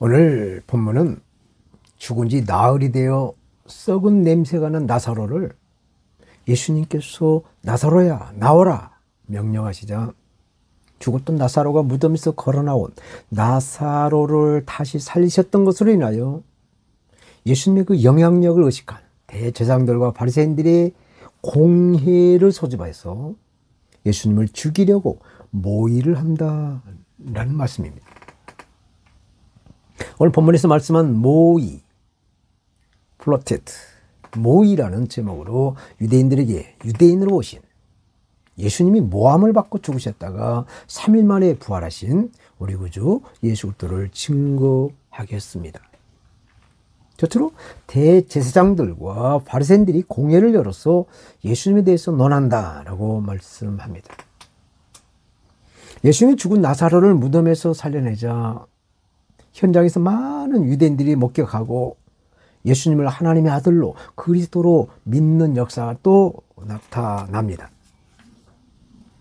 오늘 본문은 죽은 지 나흘이 되어 썩은 냄새가 난 나사로를 예수님께서 나사로야 나오라 명령하시자 죽었던 나사로가 무덤에서 걸어나온 나사로를 다시 살리셨던 것으로 인하여 예수님의 그 영향력을 의식한 대제사장들과 바리새인들의 공회를 소집해서 예수님을 죽이려고 모의를 한다라는 말씀입니다. 오늘 본문에서 말씀한 모의, 플로테트, 모의라는 제목으로 유대인으로 오신 예수님이 모함을 받고 죽으셨다가 3일 만에 부활하신 우리 구주 예수 그리스도를 증거하겠습니다. 저처럼 대제사장들과 바리새인들이 공회를 열어서 예수님에 대해서 논한다라고 말씀합니다. 예수님이 죽은 나사로를 무덤에서 살려내자 현장에서 많은 유대인들이 목격하고 예수님을 하나님의 아들로 그리스도로 믿는 역사가 또 나타납니다.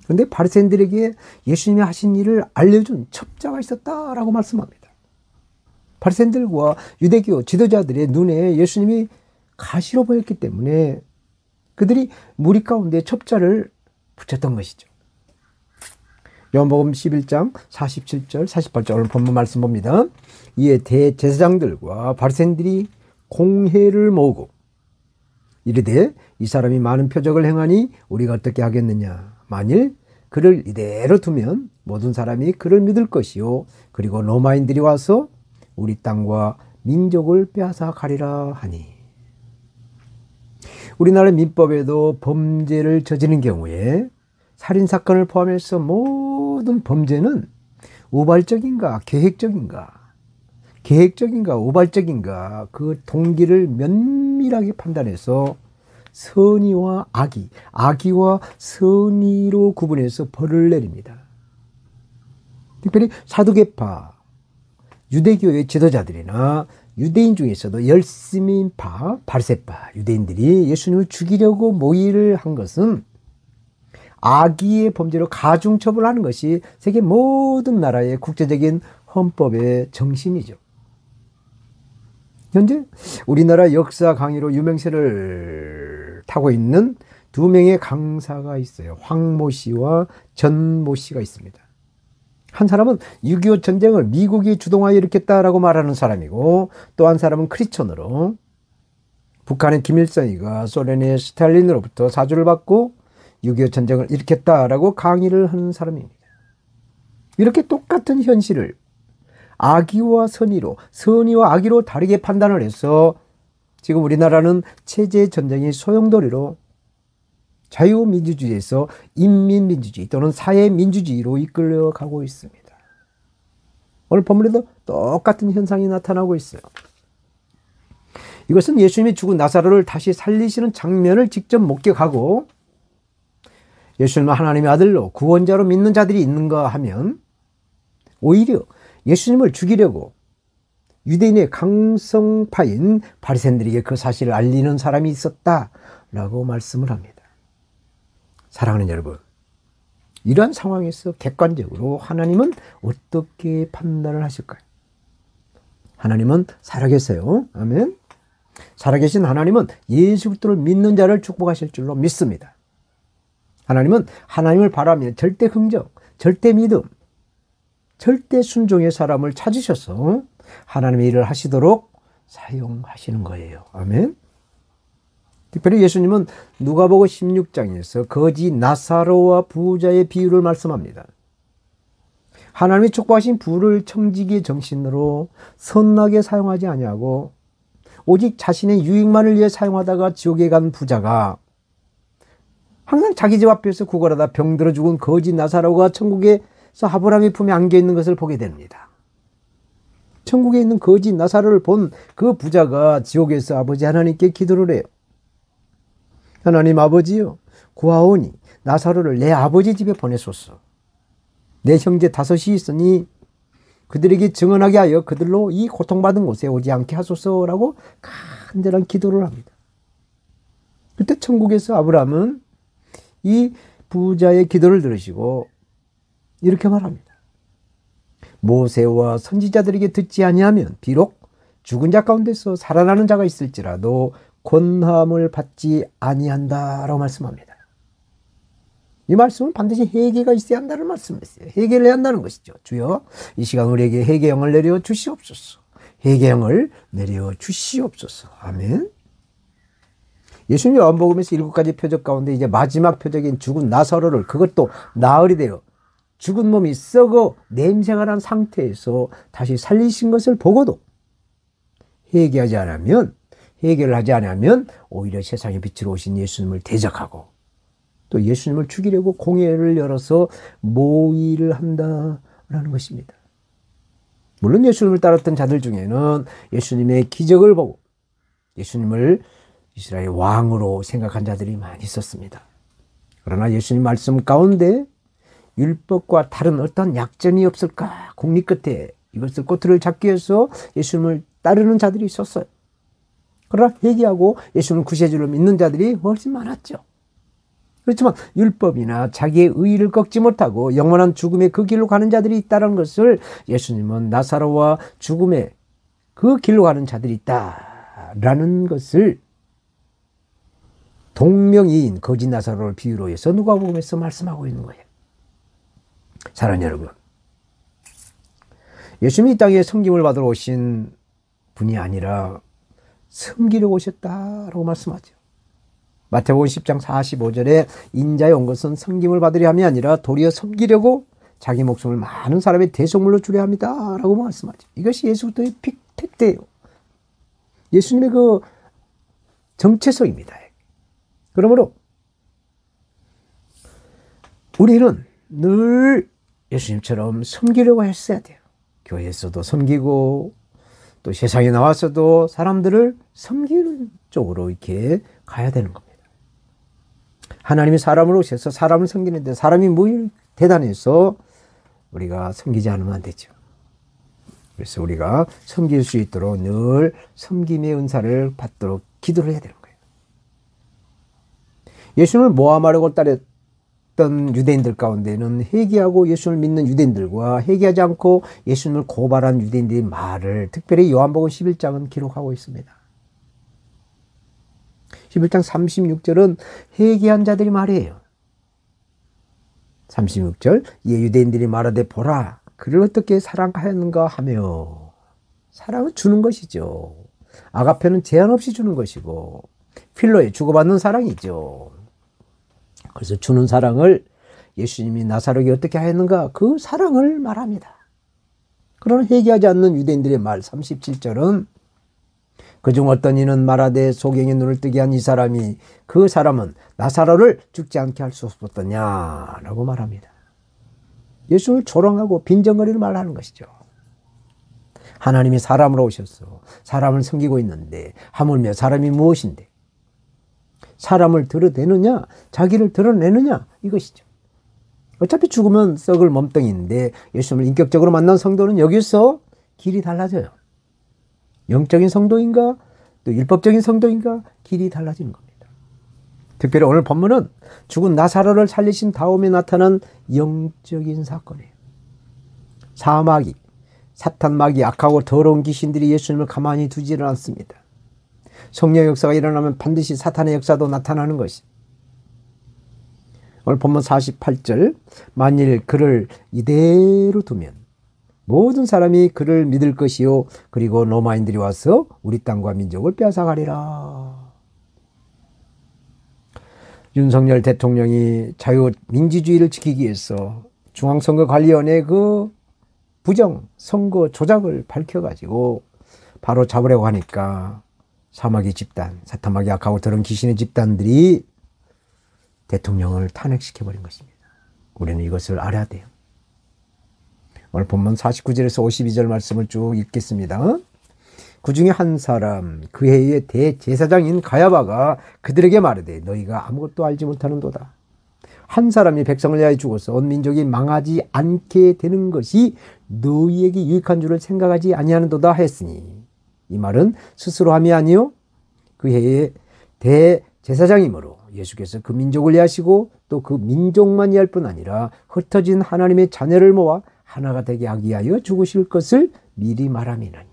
그런데 바리새인들에게 예수님이 하신 일을 알려준 첩자가 있었다라고 말씀합니다. 바리새인들과 유대교 지도자들의 눈에 예수님이 가시로 보였기 때문에 그들이 무리 가운데 첩자를 붙였던 것이죠. 요한복음 11장 47절 48절 오늘 본문 말씀 봅니다. 이에 대제사장들과 바리새인들이 공회를 모으고 이르되 이 사람이 많은 표적을 행하니 우리가 어떻게 하겠느냐. 만일 그를 이대로 두면 모든 사람이 그를 믿을 것이요 그리고 로마인들이 와서 우리 땅과 민족을 빼앗아 가리라 하니. 우리나라 민법에도 범죄를 저지른 경우에 살인사건을 포함해서 모든 범죄는 우발적인가 계획적인가 우발적인가 그 동기를 면밀하게 판단해서 선의와 악의와 선의로 구분해서 벌을 내립니다. 특별히 사두개파, 유대교의 지도자들이나 유대인 중에서도 열심인파, 바리새파 유대인들이 예수님을 죽이려고 모의를 한 것은 악의의 범죄로 가중처벌하는 것이 세계 모든 나라의 국제적인 헌법의 정신이죠. 현재 우리나라 역사 강의로 유명세를 타고 있는 두 명의 강사가 있어요. 황모 씨와 전모 씨가 있습니다. 한 사람은 6.25 전쟁을 미국이 주동하여 일으켰다라고 말하는 사람이고 또 한 사람은 크리스천으로 북한의 김일성이가 소련의 스탈린으로부터 사주를 받고 6.25 전쟁을 일으켰다라고 강의를 하는 사람입니다. 이렇게 똑같은 현실을 악의와 선의와 악의로 다르게 판단을 해서 지금 우리나라는 체제 전쟁이 소용돌이로 자유민주주의에서 인민민주주의 또는 사회민주주의로 이끌려가고 있습니다. 오늘 본문에도 똑같은 현상이 나타나고 있어요. 이것은 예수님이 죽은 나사로를 다시 살리시는 장면을 직접 목격하고 예수님을 하나님의 아들로 구원자로 믿는 자들이 있는가 하면 오히려 예수님을 죽이려고 유대인의 강성파인 바리새인들에게 그 사실을 알리는 사람이 있었다라고 말씀을 합니다. 사랑하는 여러분, 이러한 상황에서 객관적으로 하나님은 어떻게 판단을 하실까요? 하나님은 살아계세요. 아멘. 살아계신 하나님은 예수 그리스도를 믿는 자를 축복하실 줄로 믿습니다. 하나님은 하나님을 바라며 절대 긍정, 절대 믿음, 절대 순종의 사람을 찾으셔서 하나님의 일을 하시도록 사용하시는 거예요. 아멘. 특별히 예수님은 누가복음 16장에서 거지 나사로와 부자의 비유를 말씀합니다. 하나님이 축복하신 부를 청지기의 정신으로 선하게 사용하지 아니하고 오직 자신의 유익만을 위해 사용하다가 지옥에 간 부자가 항상 자기 집 앞에서 구걸하다 병들어 죽은 거지 나사로가 천국에서 아브라함의 품에 안겨 있는 것을 보게 됩니다. 천국에 있는 거지 나사로를 본 그 부자가 지옥에서 아버지 하나님께 기도를 해요. 하나님 아버지요, 구하오니 나사로를 내 아버지 집에 보내소서. 내 형제 5이 있으니 그들에게 증언하게 하여 그들로 이 고통받은 곳에 오지 않게 하소서라고 간절한 기도를 합니다. 그때 천국에서 아브라함은 이 부자의 기도를 들으시고 이렇게 말합니다. 모세와 선지자들에게 듣지 아니하면 비록 죽은 자 가운데서 살아나는 자가 있을지라도 권함을 받지 아니한다라고 말씀합니다. 이 말씀은 반드시 회개가 있어야 한다는 말씀이었어요. 회개를 해야 한다는 것이죠. 주여, 이 시간 우리에게 회개의 영을 내려 주시옵소서. 회개의 영을 내려 주시옵소서. 아멘. 예수님 요한복음에서 7가지 표적 가운데 이제 마지막 표적인 죽은 나사로를, 그것도 나흘이 되어 죽은 몸이 썩어 냄새가 난 상태에서 다시 살리신 것을 보고도 회개를 하지 않으면 오히려 세상의 빛으로 오신 예수님을 대적하고 또 예수님을 죽이려고 공회를 열어서 모의를 한다라는 것입니다. 물론 예수님을 따랐던 자들 중에는 예수님의 기적을 보고 예수님을 이스라엘 왕으로 생각한 자들이 많이 있었습니다. 그러나 예수님 말씀 가운데 율법과 다른 어떤 약점이 없을까 궁리 끝에 이것을 꼬투리를 잡기 위해서 예수님을 따르는 자들이 있었어요. 그러나 회개하고 예수님을 구세주로 믿는 자들이 훨씬 많았죠. 그렇지만 율법이나 자기의 의의를 꺾지 못하고 영원한 죽음의 그 길로 가는 자들이 있다는 것을 예수님은 나사로와 죽음의 그 길로 가는 자들이 있다라는 것을 동명이인 거짓 나사로를 비유로 해서 누가복음에서 말씀하고 있는 거예요. 사랑하는 여러분, 예수님이 이 땅에 섬김을 받으러 오신 분이 아니라 섬기려고 오셨다라고 말씀하죠. 마태복음 10장 45절에 인자에 온 것은 섬김을 받으려 함이 아니라 도리어 섬기려고 자기 목숨을 많은 사람의 대속물로 주려 합니다 라고 말씀하죠. 이것이 예수부터의 픽택대예요. 예수님의 그 정체성입니다. 그러므로 우리는 늘 예수님처럼 섬기려고 했어야 돼요. 교회에서도 섬기고 또 세상에 나와서도 사람들을 섬기는 쪽으로 이렇게 가야 되는 겁니다. 하나님이 사람을 오셔서 사람을 섬기는데 사람이 뭘 대단해서 우리가 섬기지 않으면 안 되죠. 그래서 우리가 섬길 수 있도록 늘 섬김의 은사를 받도록 기도를 해야 되는 거예요. 예수님을 모함하려고 따랐던 유대인들 가운데는 회개하고 예수님을 믿는 유대인들과 회개하지 않고 예수님을 고발한 유대인들의 말을 특별히 요한복음 11장은 기록하고 있습니다. 11장 36절은 회개한 자들이 말이에요. 36절, 이 유대인들이 말하되 보라 그를 어떻게 사랑하였는가 하며, 사랑은 주는 것이죠. 아가페는 제한 없이 주는 것이고 필로에 주고받는 사랑이죠. 그래서 주는 사랑을 예수님이 나사로에게 어떻게 하였는가, 그 사랑을 말합니다. 그러나 회개하지 않는 유대인들의 말 37절은 그중 어떤 이는 말하되 소경의 눈을 뜨게 한 이 사람이, 그 사람은 나사로를 죽지 않게 할 수 없었더냐라고 말합니다. 예수를 조롱하고 빈정거리를 말하는 것이죠. 하나님이 사람으로 오셔서 사람을 섬기고 있는데 하물며 사람이 무엇인데 사람을 드러내느냐 자기를 드러내느냐 이것이죠. 어차피 죽으면 썩을 몸뚱이인데 예수님을 인격적으로 만난 성도는 여기서 길이 달라져요. 영적인 성도인가 또 율법적인 성도인가 길이 달라지는 겁니다. 특별히 오늘 본문은 죽은 나사로를 살리신 다음에 나타난 영적인 사건이에요. 사마귀, 사탄마귀, 악하고 더러운 귀신들이 예수님을 가만히 두지를 않습니다. 성령의 역사가 일어나면 반드시 사탄의 역사도 나타나는 것이. 오늘 본문 48절, 만일 그를 이대로 두면 모든 사람이 그를 믿을 것이요 그리고 로마인들이 와서 우리 땅과 민족을 빼앗아가리라. 윤석열 대통령이 자유민주주의를 지키기 위해서 중앙선거관리위원회 그 부정 선거 조작을 밝혀가지고 바로 잡으려고 하니까 사마귀 집단, 사탄마귀 악하고 더러운 귀신의 집단들이 대통령을 탄핵시켜버린 것입니다. 우리는 이것을 알아야 돼요. 오늘 본문 49절에서 52절 말씀을 쭉 읽겠습니다. 그 중에 한 사람, 그 해의 대제사장인 가야바가 그들에게 말하되 너희가 아무것도 알지 못하는도다. 한 사람이 백성을 위하여 죽어서 온 민족이 망하지 않게 되는 것이 너희에게 유익한 줄을 생각하지 아니하는도다 했으니, 이 말은 스스로 함이 아니요 그 해의 대제사장이므로 예수께서 그 민족을 위하시고 또 그 민족만 위할 뿐 아니라 흩어진 하나님의 자녀를 모아 하나가 되게 하기 위하여 죽으실 것을 미리 말함이나니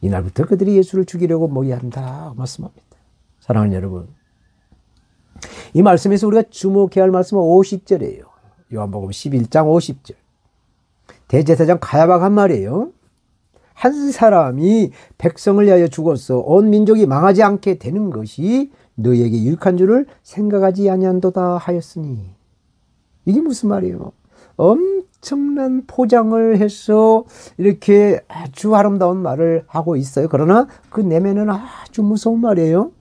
이날부터 그들이 예수를 죽이려고 모의한다 말씀합니다. 사랑하는 여러분, 이 말씀에서 우리가 주목해야 할 말씀은 50절이에요. 요한복음 11장 50절. 대제사장 가야바가 한 말이에요. 한 사람이 백성을 위하여 죽어서 온 민족이 망하지 않게 되는 것이 너희에게 유익한 줄을 생각하지 아니한도다 하였으니. 이게 무슨 말이에요? 엄청난 포장을 해서 이렇게 아주 아름다운 말을 하고 있어요. 그러나 그 내면은 아주 무서운 말이에요.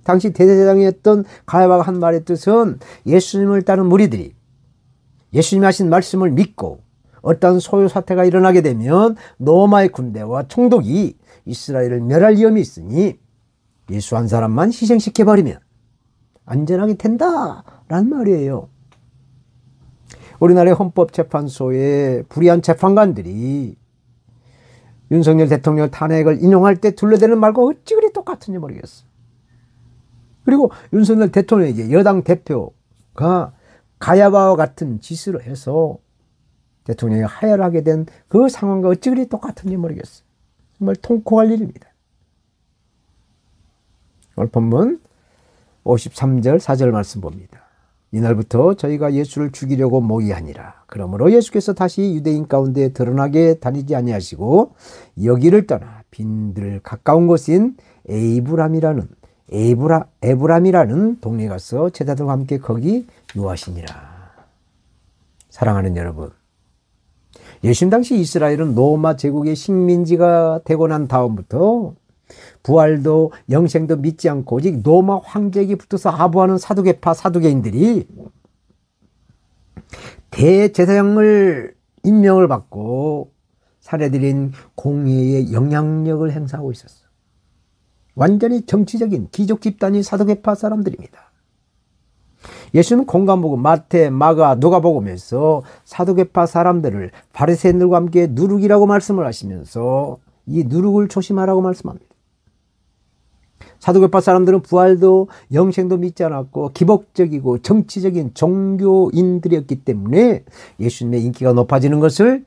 당시 대제사장이었던 가야바가 한 말의 뜻은 예수님을 따른 무리들이 예수님이 하신 말씀을 믿고 어떤 소요 사태가 일어나게 되면 로마의 군대와 총독이 이스라엘을 멸할 위험이 있으니 예수 한 사람만 희생시켜버리면 안전하게 된다라는 말이에요. 우리나라의 헌법재판소의 불의한 재판관들이 윤석열 대통령 탄핵을 인용할 때 둘러대는 말과 어찌 그리 똑같은지 모르겠어요. 그리고 윤석열 대통령에게 여당 대표가 가야바와 같은 짓을 해서 대통령이 하야를 하게 된 그 상황과 어찌 그리 똑같은지 모르겠어요. 정말 통콩할 일입니다. 오늘 본문 53절 4절 말씀 봅니다. 이날부터 저희가 예수를 죽이려고 모의하니라. 그러므로 예수께서 다시 유대인 가운데 드러나게 다니지 아니하시고 여기를 떠나 빈들 가까운 곳인 에브람이라는 동네에 가서 제자들과 함께 거기 유하시니라. 사랑하는 여러분, 예수님 당시 이스라엘은 로마 제국의 식민지가 되고 난 다음부터 부활도 영생도 믿지 않고 오직 로마 황제에게 붙어서 아부하는 사두개파 사두개인들이 대제사장을 임명을 받고 사내들인 공회의 영향력을 행사하고 있었어요. 완전히 정치적인 귀족 집단이 사두개파 사람들입니다. 예수는 공관복음 마태, 마가, 누가복음에서 사두개파 사람들을 바리새인들과 함께 누룩이라고 말씀을 하시면서 이 누룩을 조심하라고 말씀합니다. 사두개파 사람들은 부활도 영생도 믿지 않았고 기복적이고 정치적인 종교인들이었기 때문에 예수님의 인기가 높아지는 것을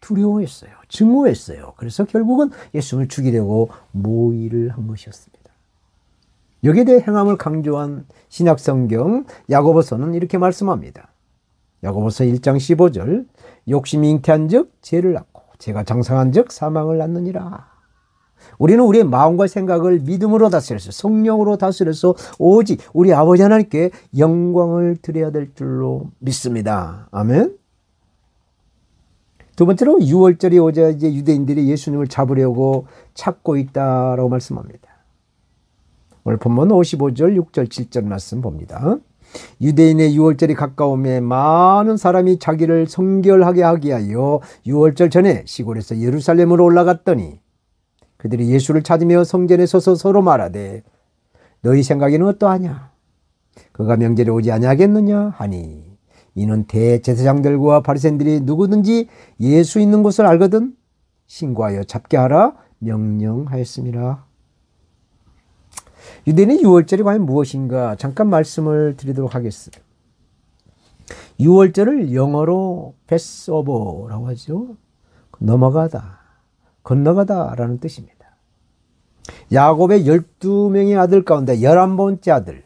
두려워했어요. 증오했어요. 그래서 결국은 예수님을 죽이려고 모의를 한 것이었습니다. 여기에 대해 행함을 강조한 신약성경 야고보서는 이렇게 말씀합니다. 야고보서 1장 15절 욕심이 잉태한 즉 죄를 낳고 죄가 장성한 즉 사망을 낳느니라. 우리는 우리의 마음과 생각을 믿음으로 다스려서 성령으로 다스려서 오직 우리 아버지 하나님께 영광을 드려야 될 줄로 믿습니다. 아멘. 두 번째로 6월절이 오자 이제 유대인들이 예수님을 잡으려고 찾고 있다라고 말씀합니다. 오늘 본문 55절, 6절, 7절 말씀 봅니다. 유대인의 6월절이 가까움에 많은 사람이 자기를 성결하게 하기 위하여 6월절 전에 시골에서 예루살렘으로 올라갔더니 그들이 예수를 찾으며 성전에 서서 서로 말하되 너희 생각에는 어떠하냐? 그가 명절에 오지 아니하겠느냐? 하니 이는 대제사장들과 바리새인들이 누구든지 예수 있는 곳을 알거든 신고하여 잡게 하라 명령하였습니다. 유대인의 6월절이 과연 무엇인가 잠깐 말씀을 드리도록 하겠습니다. 6월절을 영어로 패스오버라고 하죠. 넘어가다, 건너가다라는 뜻입니다. 야곱의 12명의 아들 가운데 11번째 아들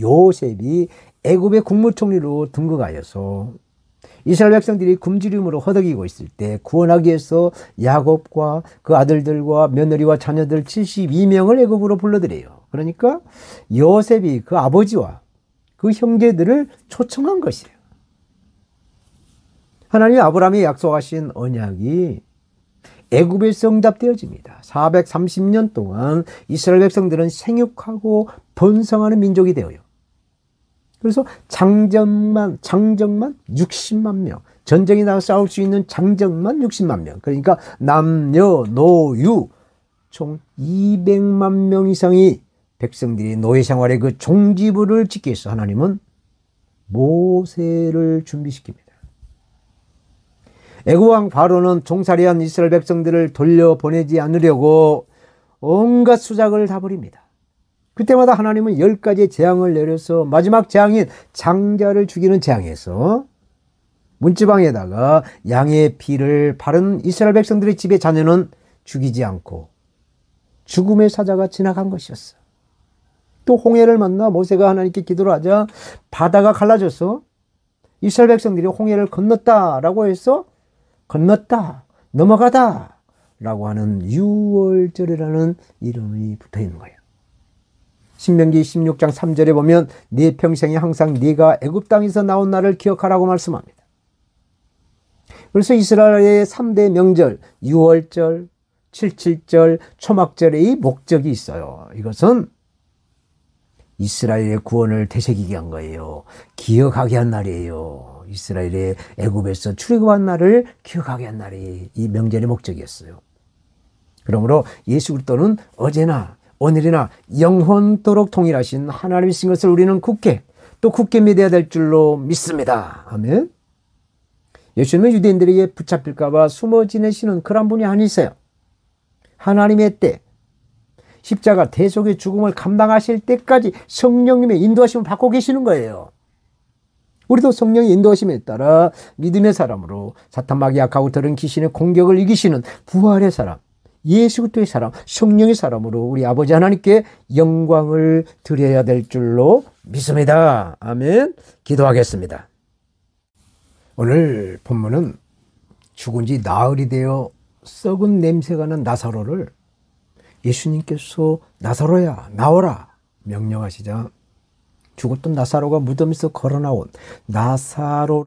요셉이 애굽의 국무총리로 등극하여서 이스라엘 백성들이 굶주림으로 허덕이고 있을 때 구원하기 위해서 야곱과 그 아들들과 며느리와 자녀들 72명을 애굽으로 불러들여요. 그러니까 요셉이 그 아버지와 그 형제들을 초청한 것이에요. 하나님이 아브라함에 약속하신 언약이 애굽에서 응답되어집니다. 430년 동안 이스라엘 백성들은 생육하고 번성하는 민족이 되어요. 그래서 장정만 60만 명, 전쟁에 나가 싸울 수 있는 장정만 60만 명, 그러니까 남녀 노유 총 200만 명 이상이 백성들이 노예 생활의 그 종지부를 짓기 위해서 하나님은 모세를 준비시킵니다. 애굽 왕 바로는 종살이한 이스라엘 백성들을 돌려보내지 않으려고 온갖 수작을 다 벌입니다. 그때마다 하나님은 10가지의 재앙을 내려서 마지막 재앙인 장자를 죽이는 재앙에서 문지방에다가 양의 피를 바른 이스라엘 백성들의 집의 자녀는 죽이지 않고 죽음의 사자가 지나간 것이었어. 또 홍해를 만나 모세가 하나님께 기도를 하자 바다가 갈라져서 이스라엘 백성들이 홍해를 건넜다라고 해서 건넜다, 넘어가다 라고 하는 유월절이라는 이름이 붙어 있는 거예요. 신명기 16장 3절에 보면 네 평생에 항상 네가 애굽 땅에서 나온 날을 기억하라고 말씀합니다. 그래서 이스라엘의 3대 명절, 유월절, 칠칠절, 초막절의 목적이 있어요. 이것은 이스라엘의 구원을 되새기게 한 거예요. 기억하게 한 날이에요. 이스라엘의 애굽에서 출애굽한 날을 기억하게 한 날이 이 명절의 목적이었어요. 그러므로 예수 그리스도는 어제나 오늘이나 영원토록 동일하신 하나님이신 것을 우리는 굳게 또 굳게 믿어야 될 줄로 믿습니다. 아멘. 예수님은 유대인들에게 붙잡힐까 봐 숨어 지내시는 그런 분이 아니세요. 하나님의 때, 십자가 대속의 죽음을 감당하실 때까지 성령님의 인도하심을 받고 계시는 거예요. 우리도 성령의 인도하심에 따라 믿음의 사람으로 사탄 마귀 악하고 들은 귀신의 공격을 이기시는 부활의 사람, 예수 그리스도의 사람, 성령의 사람으로 우리 아버지 하나님께 영광을 드려야 될 줄로 믿습니다. 아멘. 기도하겠습니다. 오늘 본문은 죽은 지 나흘이 되어 썩은 냄새가 난 나사로를 예수님께서 나사로야 나오라 명령하시자 죽었던 나사로가 무덤에서 걸어 나온 나사로